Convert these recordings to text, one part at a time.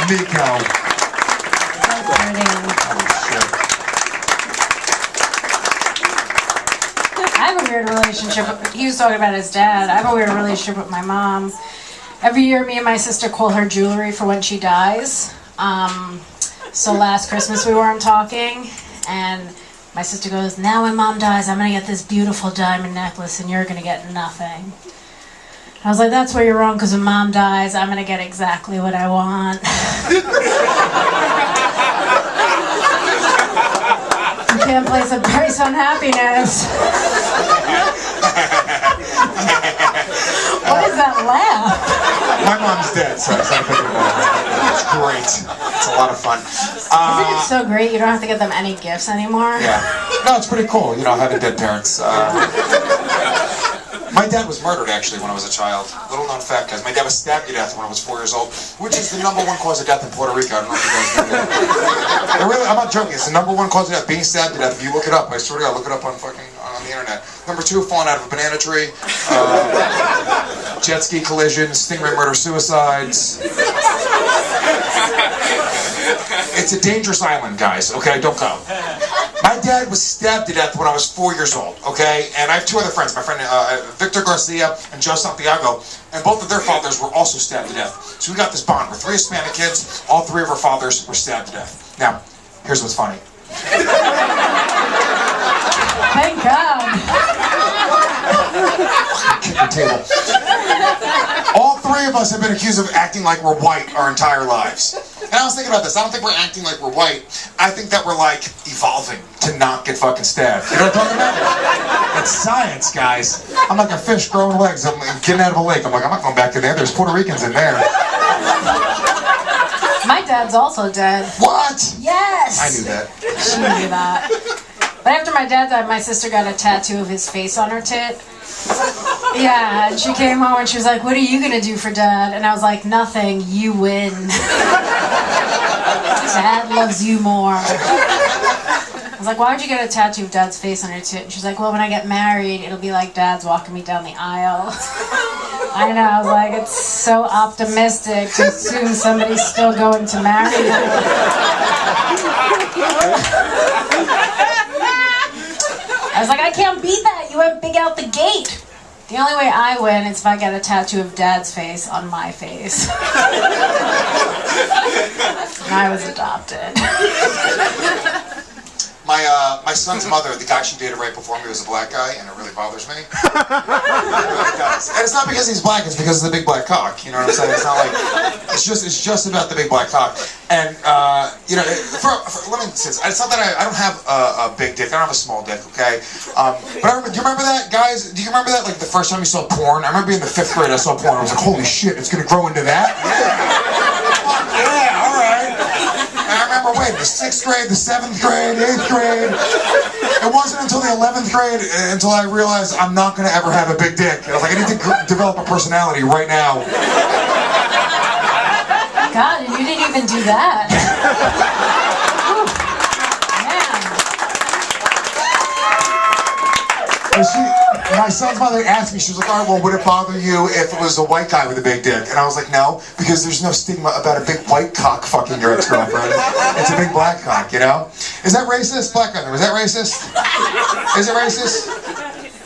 Nico. I have a weird relationship. He was talking about his dad. I have a weird relationship with my mom. Every year, me and my sister call her jewelry for when she dies. So last Christmas we weren't talking, and my sister goes, "Now when Mom dies, I'm gonna get this beautiful diamond necklace, and you're gonna get nothing." I was like, "That's where you're wrong, because when Mom dies, I'm gonna get exactly what I want." You can't place a price on happiness. What is that laugh? My mom's dead, so I was thinking about it. It's great. It's a lot of fun. Isn't it so great? You don't have to get them any gifts anymore. Yeah. No, it's pretty cool, having dead parents. My dad was murdered, actually, when I was a child. Little known fact, guys. My dad was stabbed to death when I was 4 years old, which is the #1 cause of death in Puerto Rico. I don't know if you guys know that. I'm not joking. It's the #1 cause of death, being stabbed to death. If you look it up, I swear to God, look it up on the internet. #2, falling out of a banana tree. Jet ski collisions, stingray murder, suicides. It's a dangerous island, guys, okay? Don't go. My dad was stabbed to death when I was 4 years old, okay? And I have 2 other friends, my friend Victor Garcia and Joe Santiago, and both of their fathers were also stabbed to death. So we got this bond. We're 3 Hispanic kids. All 3 of our fathers were stabbed to death. Now, here's what's funny. Thank God. Kick the table. All 3 of us have been accused of acting like we're white our entire lives. And I was thinking about this. I don't think we're acting like we're white. I think that we're like evolving to not get fucking stabbed. You know what I'm talking about? It's science, guys. I'm like a fish growing legs. I'm getting out of a lake. I'm like, I'm not going back in there. There's Puerto Ricans in there. My dad's also dead. What? Yes. I knew that. She knew that. But after my dad died, my sister got a tattoo of his face on her tit. Yeah, and she came home and she was like, "What are you gonna do for Dad?" And I was like, "Nothing, you win. Dad loves you more." I was like, "Why would you get a tattoo of Dad's face on your tit?" And she's like, "Well, when I get married, it'll be like Dad's walking me down the aisle." I know, I was like, it's so optimistic to assume somebody's still going to marry you. I was like, I can't beat that. You went big out the gate. The only way I win is if I get a tattoo of Dad's face on my face. And I was adopted. My son's mother, the guy she dated right before me, was a black guy, and it really bothers me. It really does. And it's not because he's black; it's because of the big black cock. You know what I'm saying? It's not like it's just about the big black cock. And let me say this. It's not that I don't have a big dick. I don't have a small dick. Okay. But I remember. Do you remember that, guys? Do you remember that? Like the first time you saw porn? I remember in the 5th grade I saw porn. I was like, holy shit! It's gonna grow into that. Yeah. All right. And I remember, the 6th grade, the 7th grade, 8th grade. It wasn't until the 11th grade until I realized I'm not going to ever have a big dick. I was like, I need to develop a personality right now. God, and you didn't even do that. My son's mother asked me, she was like, all right, well, would it bother you if it was a white guy with a big dick? And I was like, no, because there's no stigma about a big white cock fucking your ex-girlfriend. It's a big black cock, you know? Is that racist? Black guy, is that racist? Is it racist?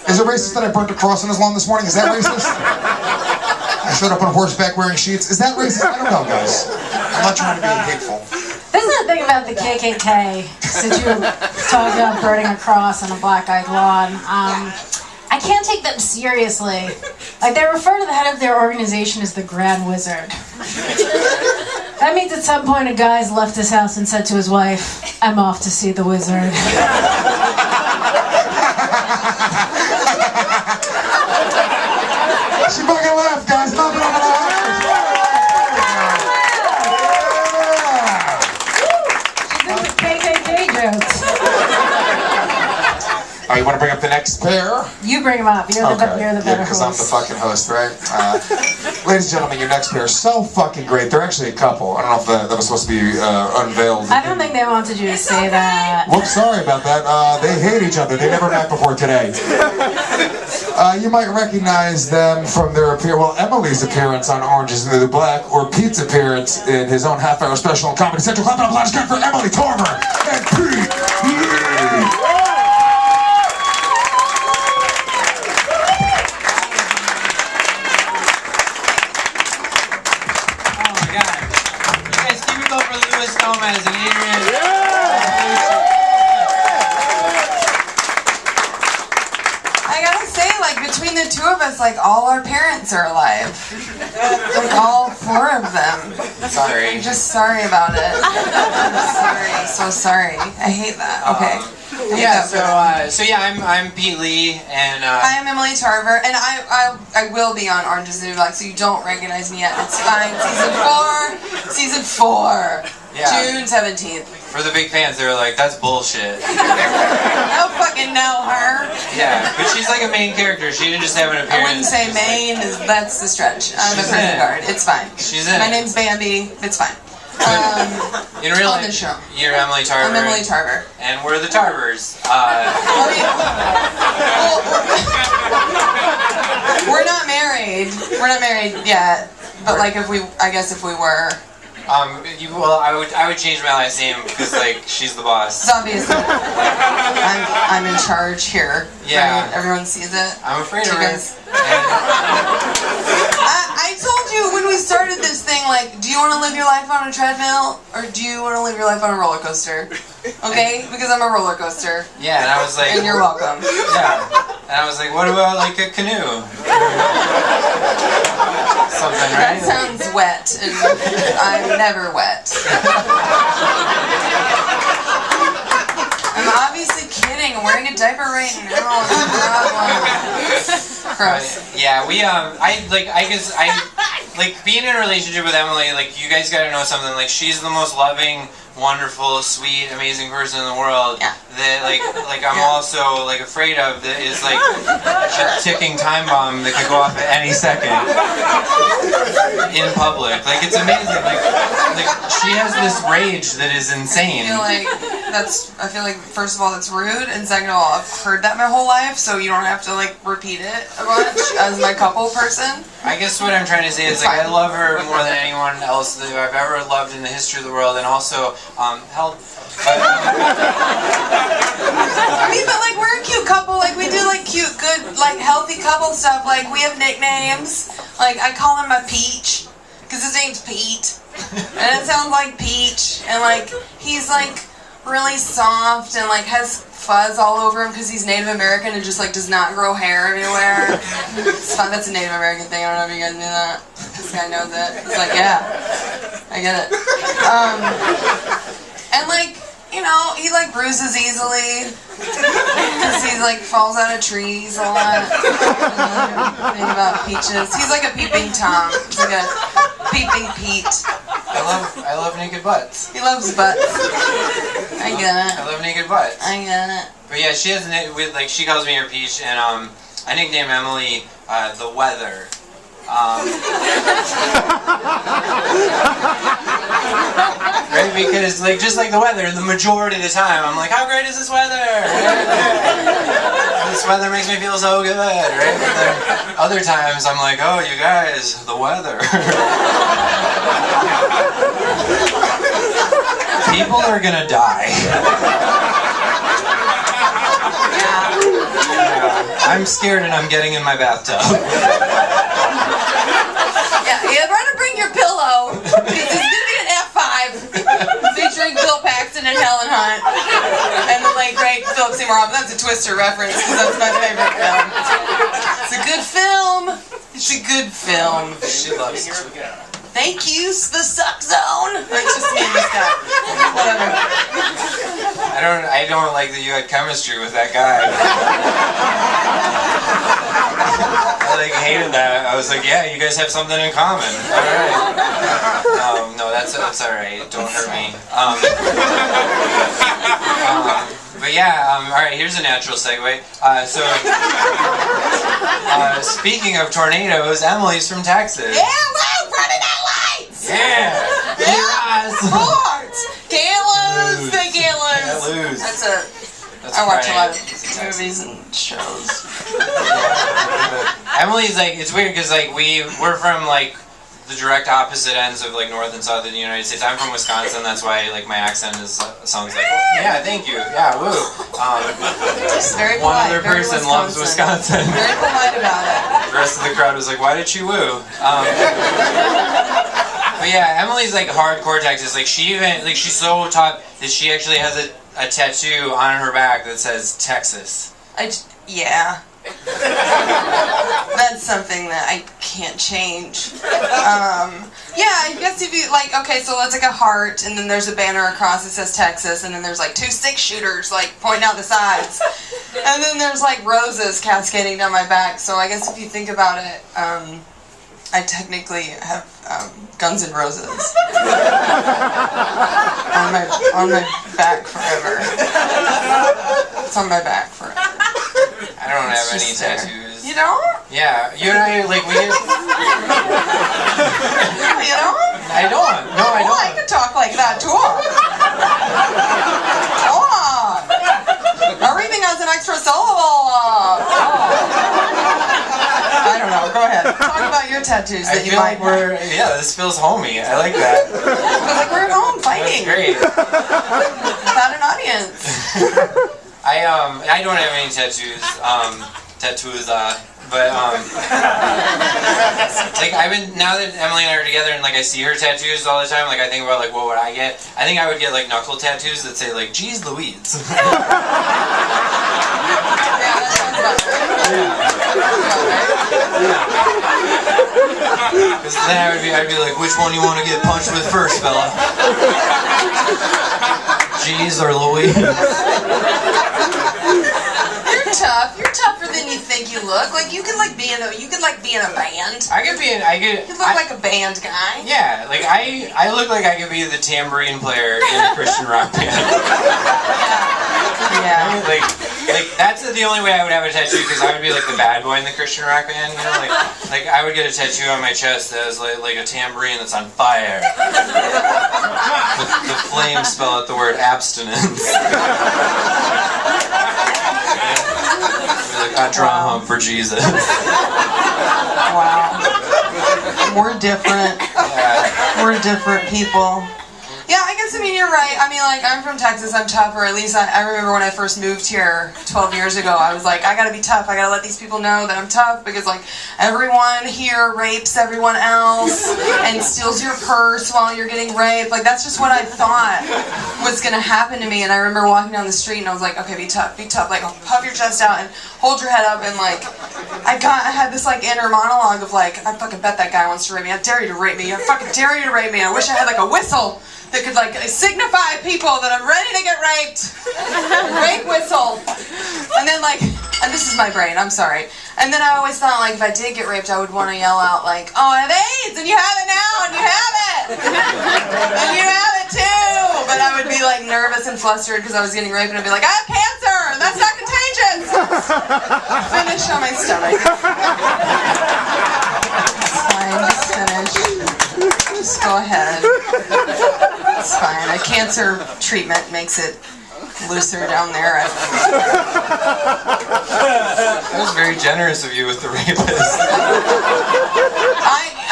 Is it racist that I burnt a cross on his lawn this morning? Is that racist? I showed up on horseback wearing sheets. Is that racist? I don't know, guys. I'm not trying to be hateful. This is the thing about the KKK, since you were talking about burning a cross on a black guy's lawn. I can't take them seriously. Like, they refer to the head of their organization as the Grand Wizard. That means at some point a guy's left his house and said to his wife, "I'm off to see the wizard." She fucking left, guys. Not gonna laugh. She's into KKK jokes. Oh, you want to bring up the next pair? You bring them up. You're the better because host. I'm the fucking host, right? Ladies and gentlemen, your next pair is so fucking great. They're actually a couple. I don't know if that was supposed to be unveiled. I don't think they wanted you to say that. Whoops, sorry about that. They hate each other. They never met before today. You might recognize them from their Emily's appearance on Orange is the New Black, or Pete's appearance in his own half-hour special on Comedy Central. Clap it up, last for Emily Tarver and Pete Lee. Gomez and Adrienne. I gotta say, like, between the two of us, like, all our parents are alive. Like, all 4 of them. Sorry. I'm just sorry about it. I'm sorry, so sorry. I hate that. Okay. Yeah. So yeah, I'm Pete Lee, and I am Emily Tarver, and I will be on Orange is the New Black, so you don't recognize me yet. It's fine. Season 4. Yeah. June 17th. For the big fans, they were like, "That's bullshit." I don't fucking know her. Yeah, but she's like a main character. She didn't just have an appearance. I wouldn't say main. That's the stretch. I'm a prison guard. It's fine. She's in. My name's Bambi. It's fine. In real on life, the show. You're Emily Tarver. I'm Emily Tarver. And we're the Tarvers. We're not married. We're not married yet. But like, I guess if we were. I would change my last name because like she's the boss. So obviously, I'm in charge here. Yeah. Right? Everyone sees it. I'm afraid of her. I told you when we started this thing, like, do you want to live your life on a treadmill or do you want to live your life on a roller coaster? Okay, because I'm a roller coaster. Yeah, and I was like, and you're welcome. Yeah, and I was like, what about like a canoe? Something, right? That sounds wet, and I'm never wet. I'm obviously kidding. I'm wearing a diaper right now. It's a problem. Gross. Yeah, I guess being in a relationship with Emily, like, you guys gotta know something. Like, she's the most loving, wonderful, sweet, amazing person in the world. Yeah. That like I'm also like afraid of, that is like a ticking time bomb that could go off at any second in public. Like, it's amazing. Like she has this rage that is insane. I feel like first of all that's rude, and second of all I've heard that my whole life, so you don't have to like repeat it a bunch as my couple person. I guess what I'm trying to say is, like, I love her more than anyone else that I've ever loved in the history of the world, and also help. I mean, but like, we're a cute couple. Like, we do like cute, good, like healthy couple stuff. Like, we have nicknames. Like, I call him my Peach because his name's Pete, and it sounds like peach. And like, he's like really soft and like has fuzz all over him because he's Native American and just like does not grow hair everywhere. It's fun. That's a Native American thing. I don't know if you guys knew that. This guy knows it. He's like, yeah, I get it. And like, you know, he like bruises easily because he like falls out of trees a lot. Think about peaches. He's like a peeping Tom. He's like a peeping Pete. I love naked butts. He loves butts. I get it. I love naked butts. I get it. But yeah, she has like, she calls me her Peach, and I nicknamed Emily the Weather. Right, because like, just like the weather, the majority of the time I'm like, how great is this weather? This weather makes me feel so good, right? But then other times I'm like, oh, you guys, the weather. People are gonna die. Yeah, I'm scared and I'm getting in my bathtub. Yeah, try to bring your pillow, because it's going to be an F5 featuring Bill Paxton and Helen Hunt and the late great Philip Seymour Hoffman. That's a Twister reference because that's my favorite film. It's a good film. It's a good film. She loves it. Thank you, the suck zone. Like, just me and this guy. Whatever. I don't like that you had chemistry with that guy. I like hated that. I was like, yeah, you guys have something in common. All right. No, that's all right. Don't hurt me. But yeah, all right. Here's a natural segue. Speaking of tornadoes, Emily's from Texas. Yeah, wow, Friday Night Lights. Yeah. Yeah. Sports. Can't lose. They can't lose. Can't lose. I watch a lot of movies and shows. Emily's like, it's weird because like we're from like the direct opposite ends of like North and South of the United States. I'm from Wisconsin, that's why like my accent sounds like, yeah, thank you, yeah, woo. Just very polite. One other very person loves Wisconsin. Very polite about it. The rest of the crowd was like, why did she woo? But yeah, Emily's like hardcore Texas. Like she even like she's so top that she actually has a tattoo on her back that says Texas. Yeah. That's something that I can't change. Yeah, I guess if you like, okay, so let's like a heart, and then there's a banner across that says Texas, and then there's like 2 6-shooters like pointing out the sides, and then there's like roses cascading down my back. So I guess if you think about it, I technically have Guns N' Roses on my back forever. It's on my back forever. I don't have It's any just there. tattoos. You don't? Yeah, you and I like we get. You don't? I don't. No, I Well, I don't. could talk like that too. Go on. Everything has an extra syllable. I don't know. Go ahead. Talk about your tattoos I that you feel might like we're this feels homey. I like that. Feels like we're at home That's fighting great. without an audience. I don't have any tattoos. But like I've been now that Emily and I are together and like I see her tattoos all the time. Like I think about like what would I get? I think I would get like knuckle tattoos that say like "Geez Louise." Yeah, that sounds about right. Because then I'd be like, which one you want to get punched with first, fella? Jeez or Louise? You're tough. You're tougher than you think you look. Like you could be in a band. I could be You look like a band guy. Yeah, like I look like I could be the tambourine player in a Christian rock band. Yeah. Like that's the only way I would have a tattoo because I would be like the bad boy in the Christian rock band. You know, like I would get a tattoo on my chest that has like a tambourine that's on fire. The flames spell out the word abstinence. Like, I draw home for Jesus. Wow. We're different. Yeah. We're different people. Yeah, I guess, you're right. Like, I'm from Texas, I'm tough, or at least I remember when I first moved here 12 years ago, I was like, I gotta be tough, I gotta let these people know that I'm tough, because, like, everyone here rapes everyone else, and steals your purse while you're getting raped. Like, that's just what I thought was gonna happen to me, and I remember walking down the street, and I was like, okay, be tough, like, puff your chest out, and hold your head up, and, like, I had this, like, inner monologue of, like, I fucking bet that guy wants to rape me, I dare you to rape me, I fucking dare you to rape me, I wish I had, like, a whistle that could, like, signify people that I'm ready to get raped. Rape whistle. And then, like, and this is my brain, I'm sorry. And then I always thought, like, if I did get raped, I would want to yell out, like, oh, I have AIDS, and you have it now, and you have it. And you have it too. But I would be, like, nervous and flustered because I was getting raped, and I'd be like, I have cancer, and that's not contagious. Finish on my stomach. It's fine, just finish. Just go ahead. It's fine. A cancer treatment makes it looser down there. That was very generous of you with the rapist.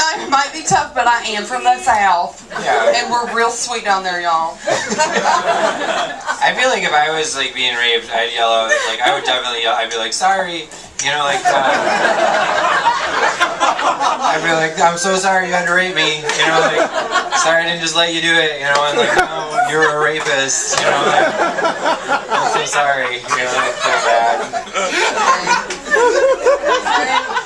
I might be tough, but I am from the South. Yeah. And we're real sweet down there, y'all. I feel like if I was like being raped, I'd yell out, like I would definitely yell, I'd be like, sorry, you know, like I'd be like, I'm so sorry you had to rape me, you know, like sorry I didn't just let you do it, you know, and like, no, you're a rapist, you know, like, I'm so sorry, you know, like, so bad.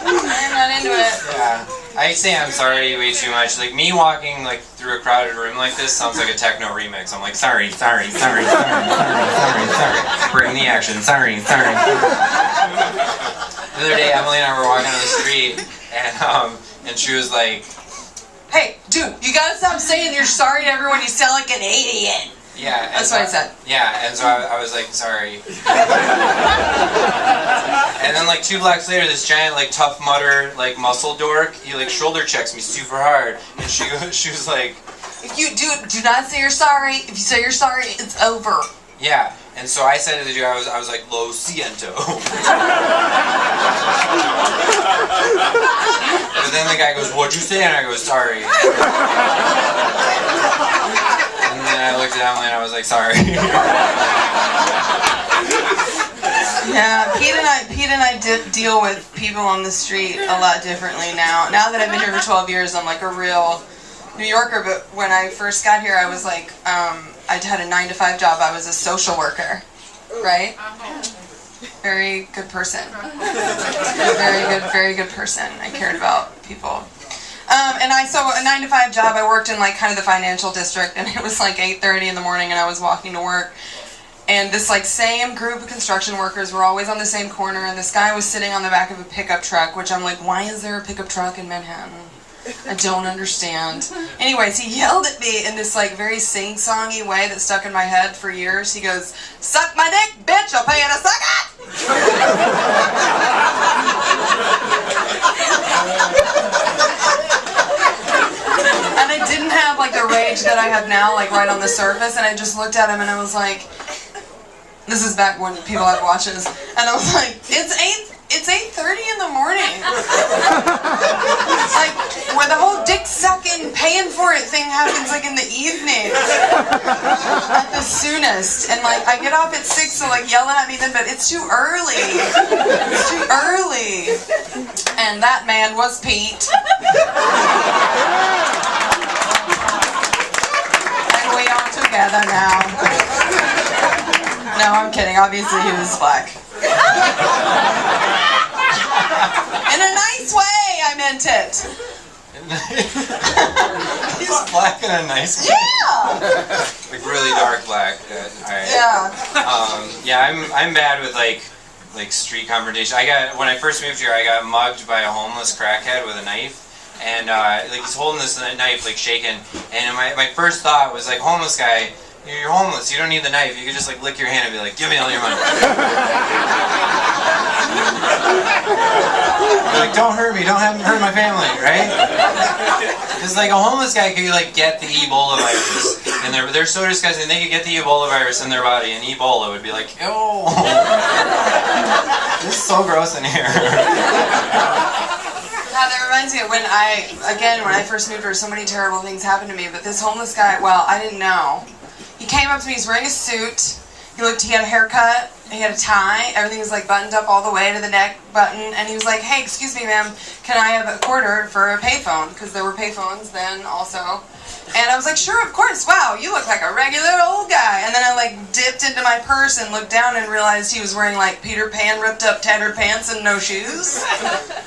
I'm not into it. Yeah. I say I'm sorry way too much. Like me walking like through a crowded room like this sounds like a techno remix. I'm like sorry. Bring the action. Sorry. The other day Emily and I were walking on the street and she was like, Hey, dude, you gotta stop saying you're sorry to everyone. You sound like an idiot. yeah. That's what I said. Yeah, and so I was like, sorry. And then like 2 blocks later, this giant like tough mudder like muscle dork, he like shoulder checks me super hard, and she was like, If you do not say you're sorry. If you say you're sorry, it's over. yeah. And so I said to the dude, I was like, lo siento. But then the guy goes, what'd you say? And I go, sorry. And then I looked at Emily and I was like, sorry. Yeah, Pete and I deal with people on the street a lot differently now. Now that I've been here for 12 years, I'm like a real New Yorker. But when I first got here, I was like, I had a 9-to-5 job. I was a social worker, right? Very good person. Very good person. I cared about people. And so a 9-to-5 job. I worked in like kind of the financial district, and it was like 8:30 in the morning, and I was walking to work. And this like same group of construction workers were always on the same corner, and this guy was sitting on the back of a pickup truck, which I'm like, why is there a pickup truck in Manhattan? I don't understand. Anyways, he yelled at me in this like very sing-songy way that stuck in my head for years. He goes, suck my dick, bitch, I'll pay you to suck it! And I didn't have like the rage that I have now, like right on the surface, and I just looked at him and I was like, this is back when people had watches, and I was like, it's 8:30 in the morning. Like, where the whole dick sucking, paying for it thing happens like in the evening. At the soonest. And like, I get off at 6, so like yelling at me then, but it's too early. It's too early. And that man was Pete. And we are together now. No, I'm kidding. Obviously he was black. In a nice way, I meant it. He's black in a nice way. Yeah. Like really dark black. Alright. Yeah. Yeah, I'm bad with like street confrontation. When I first moved here, I got mugged by a homeless crackhead with a knife. And like he's holding this knife, like shaking. And my first thought was like, homeless guy, you're homeless, you don't need the knife. You can just like lick your hand and be like, give me all your money. Like, don't hurt me, don't hurt my family, right? Because like a homeless guy could like get the Ebola virus, and they're so disgusting. They could get the Ebola virus in their body, and Ebola would be like, ew, this is so gross in here. God, that reminds me of when I first moved here, so many terrible things happened to me. But this homeless guy, well, I didn't know. He came up to me. He's wearing a suit. He had a haircut. He had a tie. Everything was like buttoned up all the way to the neck button. And he was like, "Hey, excuse me, ma'am, can I have a quarter for a payphone?" Because there were payphones then also. And I was like, "Sure, of course. Wow, you look like a regular old guy." And then I like dipped into my purse and looked down and realized he was wearing like Peter Pan ripped up tattered pants and no shoes.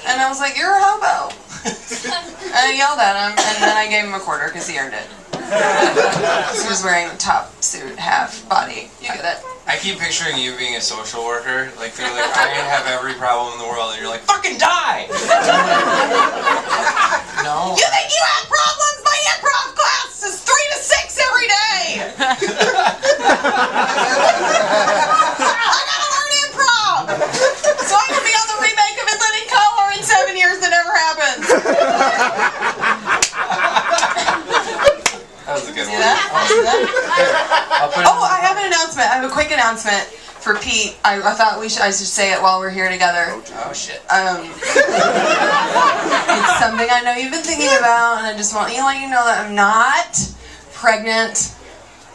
And I was like, "You're a hobo." And I yelled at him, and then I gave him a quarter because he earned it. He was wearing a top suit, half body. You get it. I keep picturing you being a social worker. Like they're like, I have every problem in the world, and you're like, fucking die! No. You think you have problems? My improv class is 3 to 6 every day. I gotta learn improv, so I can be on the remake of It Living Color in 7 years that never happens. That was a good See one. that? See that? I'll put it Oh, I have an announcement. I have a quick announcement for Pete. I thought I should say it while we're here together. Oh shit. It's something I know you've been thinking about, and I just want to let you know that I'm not pregnant.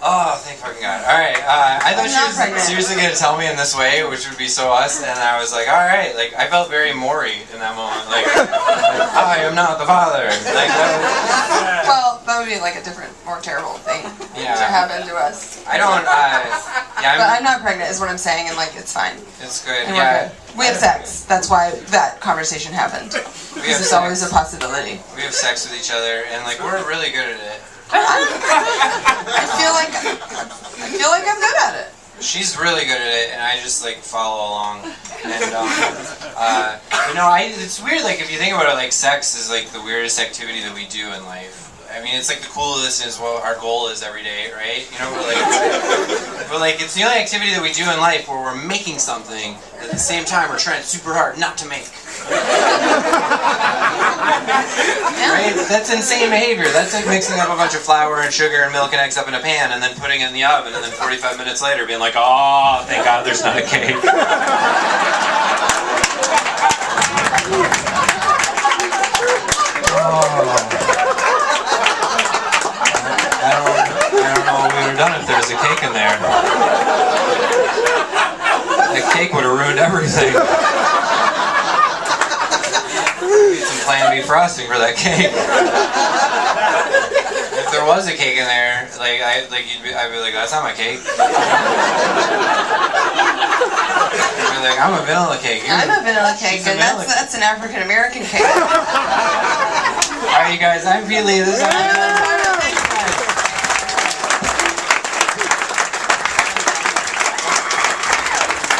Oh, thank fucking God. Alright, I thought I'm not she was pregnant. seriously gonna tell me in this way, which would be so us, and I was like, alright, like, I felt very Maury in that moment, like I am not the father. Like, that Well, that would be like a different, more terrible thing to happen to us. I don't, But I'm not pregnant is what I'm saying, and like, it's fine. it's good, And we're yeah. good. We have sex. That's why that conversation happened. We Because have it's always a sex. possibility. We have sex with each other, and like, we're really good at it. I feel like I'm good at it. She's really good at it, and I just like follow along. And it's weird. Like if you think about it, like sex is like the weirdest activity that we do in life. I mean, it's like the coolest is what our goal is every day, right? You know, but like it's the only activity that we do in life where we're making something at the same time we're trying super hard not to make. Right? That's insane behavior. That's like mixing up a bunch of flour and sugar and milk and eggs up in a pan and then putting it in the oven and then 45 minutes later being like, oh, thank God there's not a cake. I don't know what we would have done if there was a cake in there. That cake would have ruined everything. Need some Plan B frosting for that cake. If there was a cake in there, I'd be like, that's not my cake. I'd be like, I'm a vanilla cake. I'm a vanilla cake, and that's an African American cake. Alright, you guys, I'm Pete Lee. This is